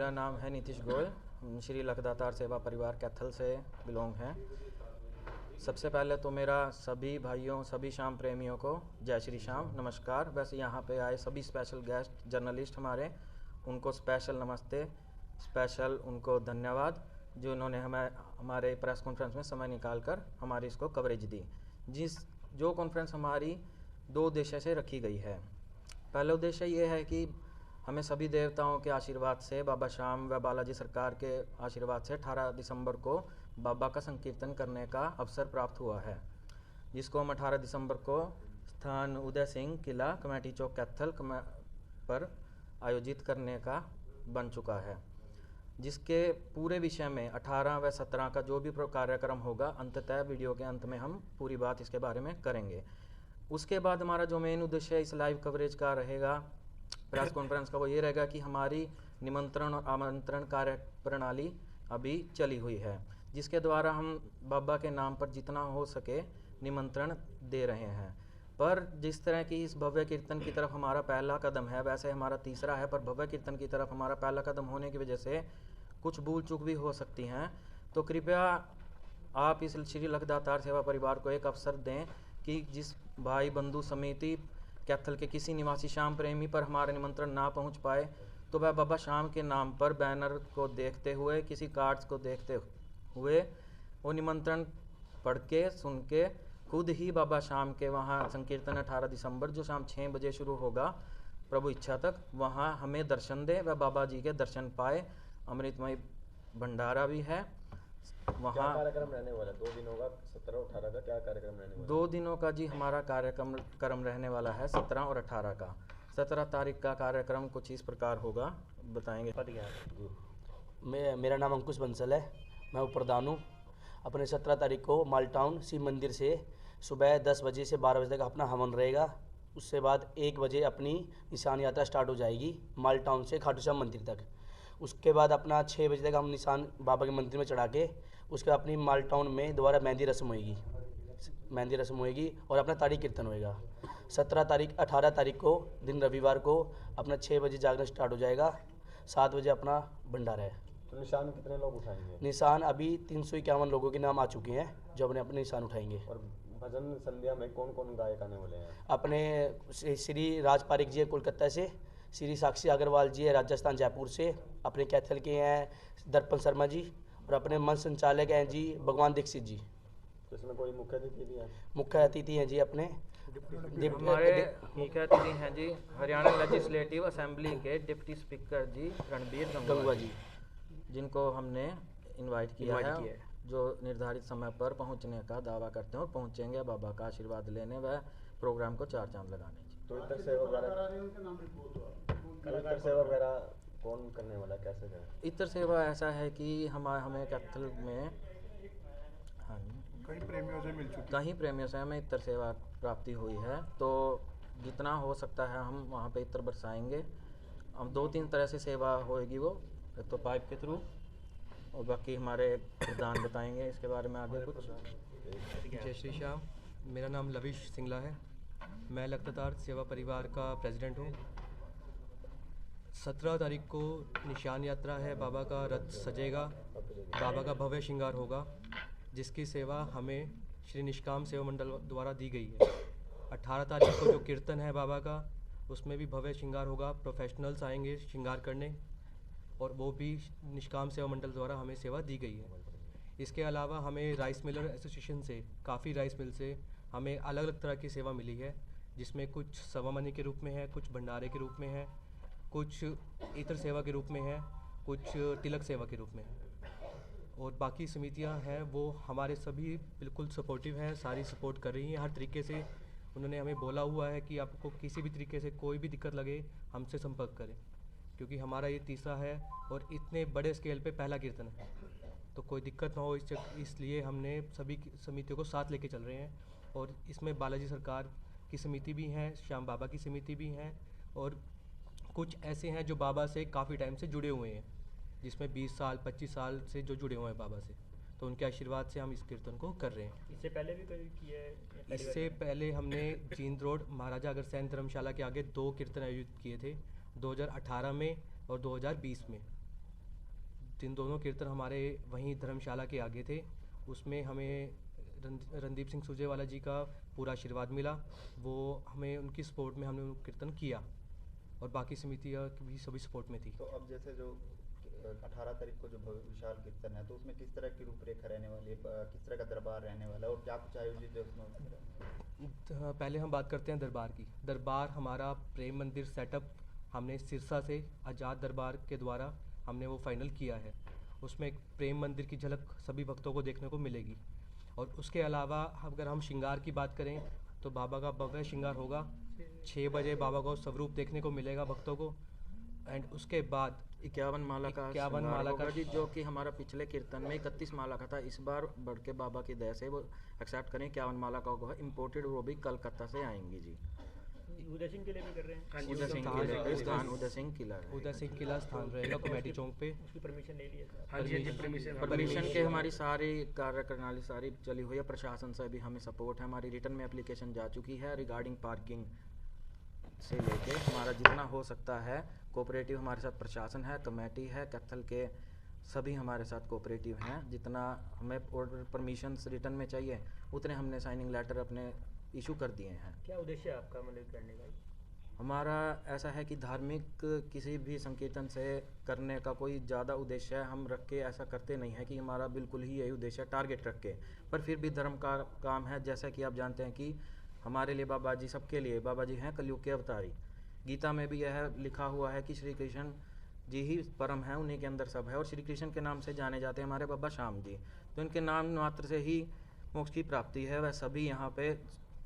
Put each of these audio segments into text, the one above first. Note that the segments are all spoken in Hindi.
मेरा नाम है नीतीश गोयल। हम श्री लखदातार सेवा परिवार कैथल से बिलोंग हैं। सबसे पहले तो मेरा सभी भाइयों, सभी श्याम प्रेमियों को जय श्री श्याम, नमस्कार। वैसे यहाँ पे आए सभी स्पेशल गेस्ट जर्नलिस्ट हमारे, उनको स्पेशल नमस्ते, स्पेशल उनको धन्यवाद जो उन्होंने हमें हमारे प्रेस कॉन्फ्रेंस में समय निकाल कर हमारी इसको कवरेज दी। जो कॉन्फ्रेंस हमारी दो उद्देश्य से रखी गई है। पहला उद्देश्य ये है कि हमें सभी देवताओं के आशीर्वाद से, बाबा श्याम व बालाजी सरकार के आशीर्वाद से 18 दिसंबर को बाबा का संकीर्तन करने का अवसर प्राप्त हुआ है, जिसको हम 18 दिसंबर को स्थान उदय सिंह किला, कमेटी चौक, कैथल पर आयोजित करने का बन चुका है। जिसके पूरे विषय में 18 व 17 का जो भी कार्यक्रम होगा, अंततः वीडियो के अंत में हम पूरी बात इसके बारे में करेंगे। उसके बाद हमारा जो मेन उद्देश्य इस लाइव कवरेज का रहेगा, प्रेस कॉन्फ्रेंस का, वो ये रहेगा कि हमारी निमंत्रण और आमंत्रण कार्य प्रणाली अभी चली हुई है, जिसके द्वारा हम बाबा के नाम पर जितना हो सके निमंत्रण दे रहे हैं। पर जिस तरह की इस भव्य कीर्तन की तरफ हमारा पहला कदम है, वैसे हमारा तीसरा है, पर भव्य कीर्तन की तरफ हमारा पहला कदम होने की वजह से कुछ भूल चूक भी हो सकती हैं। तो कृपया आप इस श्री लखदातार सेवा परिवार को एक अवसर दें कि जिस भाई बंधु समिति कैथल के किसी निवासी श्याम प्रेमी पर हमारा निमंत्रण ना पहुंच पाए, तो वह बाबा श्याम के नाम पर बैनर को देखते हुए, किसी कार्ड्स को देखते हुए वो निमंत्रण पढ़ के, सुन के, खुद ही बाबा श्याम के वहाँ संकीर्तन 18 दिसंबर जो शाम 6 बजे शुरू होगा प्रभु इच्छा तक, वहाँ हमें दर्शन दे व बाबा जी के दर्शन पाए। अमृतमय भंडारा भी है वहाँ। कार्यक्रम रहने वाला 2 दिनों का, 17 और 18 का क्या कार्यक्रम रहने वाला? 2 दिनों का जी हमारा कार्यक्रम रहने वाला है, 17 और 18 का। 17 तारीख का कार्यक्रम कुछ इस प्रकार होगा, बताएंगे। मेरा नाम अंकुश बंसल है, मैं उपप्रधान हूँ। अपने 17 तारीख को माल टाउन शिव मंदिर से सुबह 10 बजे से 12 बजे तक अपना हवन रहेगा। उसके बाद 1 बजे अपनी निशान यात्रा स्टार्ट हो जाएगी माल टाउन से खाटू श्याम मंदिर तक। उसके बाद अपना 6 बजे तक हम निशान बाबा के मंदिर में चढ़ा के, उसके बाद अपनी माल टाउन में दोबारा मेहंदी रस्म होएगी और अपना ताड़ी कीर्तन होएगा। 18 तारीख को दिन रविवार को अपना 6 बजे जागरण स्टार्ट हो जाएगा, 7 बजे अपना भंडारा है। तो निशान कितने लोग उठाएंगे? निशान अभी 351 लोगों के नाम आ चुके हैं जो अपने निशान उठाएंगे। और भजन संध्या में कौन कौन गायक आने वाले हैं? अपने श्री राज पारिक जी है कोलकाता से, श्री साक्षी अग्रवाल जी है राजस्थान जयपुर से, अपने कैथल के हैं दर्पण शर्मा जी, और अपने मंच संचालक हैं जी भगवान दीक्षित जी। तो इसमें कोई मुख्य अतिथि भी है? मुख्य अतिथि हैं जी अपने हमारे मुख्य अतिथि हैं जी हरियाणा लेजिस्लेटिव असेंबली के डिप्टी स्पीकर जी रणबीर गंगवा जी, जिनको हमने इनवाइट किया है, जो निर्धारित समय पर पहुंचने का दावा करते हैं और पहुंचेंगे बाबा का आशीर्वाद लेने व प्रोग्राम को 4 चांद लगाने। तो इतर सेवा वगैरह कौन करने वाला, कैसे करें? इतर सेवा ऐसा है कि हमें कैथल में कई प्रेमियों से हमें इतर सेवा प्राप्ति हुई है, तो जितना हो सकता है हम वहाँ पे इतर बरसाएंगे। हम 2-3 तरह से सेवा होएगी, वो एक तो पाइप के थ्रू, और बाकी हमारे प्रधान बताएंगे इसके बारे में आगे कुछ। जय श्री श्याम, मेरा नाम लविश सिंगला है, मैं लखदातार सेवा परिवार का प्रेसिडेंट हूँ। 17 तारीख को निशान यात्रा है, बाबा का रथ सजेगा, बाबा का भव्य श्रृंगार होगा, जिसकी सेवा हमें श्री निष्काम सेवा मंडल द्वारा दी गई है। 18 तारीख को जो कीर्तन है बाबा का, उसमें भी भव्य श्रृंगार होगा, प्रोफेशनल्स आएंगे श्रृंगार करने, और वो भी निष्काम सेवा मंडल द्वारा हमें सेवा दी गई है। इसके अलावा हमें राइस मिलर एसोसिएशन से, काफ़ी राइस मिल से हमें अलग अलग तरह की सेवा मिली है, जिसमें कुछ सवामनी के रूप में है, कुछ भंडारे के रूप में है, कुछ इतर सेवा के रूप में है, कुछ तिलक सेवा के रूप में है, और बाकी समितियां हैं वो हमारे सभी बिल्कुल सपोर्टिव हैं, सारी सपोर्ट कर रही हैं हर तरीके से। उन्होंने हमें बोला हुआ है कि आपको किसी भी तरीके से कोई भी दिक्कत लगे हमसे संपर्क करें, क्योंकि हमारा ये तीसरा है और इतने बड़े स्केल पे पहला कीर्तन है, तो कोई दिक्कत ना हो इसलिए हमने सभी समितियों को साथ लेके चल रहे हैं। और इसमें बालाजी सरकार की समिति भी हैं, श्याम बाबा की समिति भी हैं, और कुछ ऐसे हैं जो बाबा से काफ़ी टाइम से जुड़े हुए हैं, जिसमें 20 साल 25 साल से जो जुड़े हुए हैं बाबा से, तो उनके आशीर्वाद से हम इस कीर्तन को कर रहे हैं। इससे पहले भी कोई किया है? इससे पहले हमने जींद रोड महाराजा अग्रसेन धर्मशाला के आगे 2 कीर्तन आयोजित किए थे, 2018 में और 2020 में। दोनों कीर्तन हमारे वहीं धर्मशाला के आगे थे। उसमें हमें रणदीप सिंह सुरजेवाला जी का पूरा आशीर्वाद मिला। वो हमें उनकी सपोर्ट में हमने वो कीर्तन किया और बाकी समितियाँ भी सभी सपोर्ट में थी। तो अब जैसे जो 18 तारीख को जो विशाल कीर्तन है, तो उसमें किस तरह की रूपरेखा रहने वाली है, किस तरह का दरबार रहने वाला है और क्या कुछ आयोजित है उसमें? पहले हम बात करते हैं दरबार की। दरबार हमारा प्रेम मंदिर सेटअप हमने सिरसा से आज़ाद दरबार के द्वारा हमने वो फाइनल किया है। उसमें एक प्रेम मंदिर की झलक सभी भक्तों को देखने को मिलेगी। और उसके अलावा अगर हम श्रृंगार की बात करें तो बाबा का भव्य श्रृंगार होगा। 6 बजे बाबा को स्वरूप देखने को मिलेगा भक्तों को। एंड उसके बाद 51 माला का 51 श्रृंगार माला होगा का जी, जो कि हमारा पिछले कीर्तन में 31 माला का था। इस बार बढ़ के बाबा की दया से वो एक्सेप्ट करें 51 माला का होगा इम्पोर्टेड, वो भी कलकत्ता से आएंगी जी। उदय सिंह के लिए भी कर रहे हैं। उदय सिंह स्थान किला है, स्थान उदय सिंह किला है। उदय सिंह किला स्थान रहेगा कमेटी चौक पे। उसकी परमिशन ले लिया सर। हाँ जी परमिशन के हमारी सारी कार्य प्रणाली सारी चली हुई है। प्रशासन से भी हमें सपोर्ट है। हमारी रिटर्न में एप्लीकेशन जा चुकी है रिगार्डिंग पार्किंग से लेके हमारा जितना हो सकता है कोऑपरेटिव हमारे साथ प्रशासन है, कमेटी है, कैथल के सभी हमारे साथ कोऑपरेटिव हैं। जितना हमें ऑर्डर परमिशन रिटर्न में चाहिए उतने हमने साइनिंग लेटर अपने इशू कर दिए हैं। क्या उद्देश्य है आपका मतलब करने का? हमारा ऐसा है कि धार्मिक किसी भी संकीर्तन से करने का कोई ज़्यादा उद्देश्य है हम रख के ऐसा करते नहीं है कि हमारा बिल्कुल ही यही उद्देश्य है टारगेट रख के, पर फिर भी धर्म का काम है। जैसा कि आप जानते हैं कि हमारे लिए बाबा जी, सबके लिए बाबा जी हैं कलयुग के अवतारी। गीता में भी यह लिखा हुआ है कि श्री कृष्ण जी ही परम है, उन्हीं के अंदर सब है। और श्री कृष्ण के नाम से जाने जाते हैं हमारे बाबा श्याम जी, तो इनके नाम मात्र से ही मोक्ष की प्राप्ति है। वह सभी यहाँ पे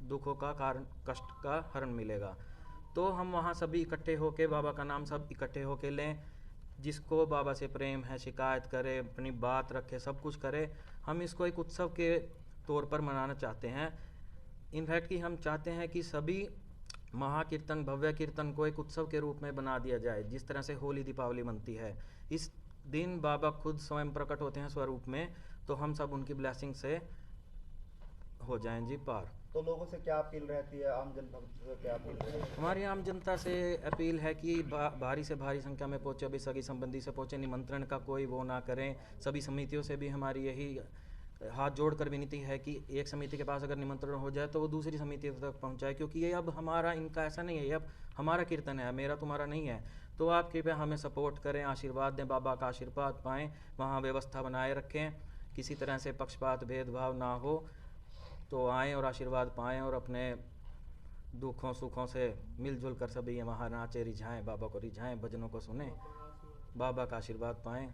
दुखों का कारण, कष्ट का हरण मिलेगा। तो हम वहाँ सभी इकट्ठे होके बाबा का नाम सब इकट्ठे होके लें। जिसको बाबा से प्रेम है शिकायत करे, अपनी बात रखे, सब कुछ करे। हम इसको एक उत्सव के तौर पर मनाना चाहते हैं। इनफैक्ट कि हम चाहते हैं कि सभी महाकीर्तन, भव्य कीर्तन को एक उत्सव के रूप में बना दिया जाए। जिस तरह से होली दीपावली बनती है, इस दिन बाबा खुद स्वयं प्रकट होते हैं स्वरूप में, तो हम सब उनकी ब्लेसिंग से हो जाएं जी पार। तो लोगों से क्या अपील रहती है, आम जन भक्त से क्या अपील रहती है? हमारी आम जनता से अपील है कि भारी से भारी संख्या में पहुँचे, अभी सगी संबंधी से पहुँचे, निमंत्रण का कोई वो ना करें। सभी समितियों से भी हमारी यही हाथ जोड़कर विनती है कि एक समिति के पास अगर निमंत्रण हो जाए तो वो दूसरी समिति तक पहुँचाए, क्योंकि ये अब हमारा इनका ऐसा नहीं है, ये अब हमारा कीर्तन है, मेरा तुम्हारा नहीं है। तो आप कृपया हमें सपोर्ट करें, आशीर्वाद दें, बाबा का आशीर्वाद पाएँ, वहाँ व्यवस्था बनाए रखें, किसी तरह से पक्षपात भेदभाव ना हो। तो आएँ और आशीर्वाद पाएँ और अपने दुखों सुखों से मिलजुल कर सभी वहाँ नाचे, रिझाएँ, बाबा को रिझाएँ, भजनों को सुने, बाबा का आशीर्वाद पाएँ।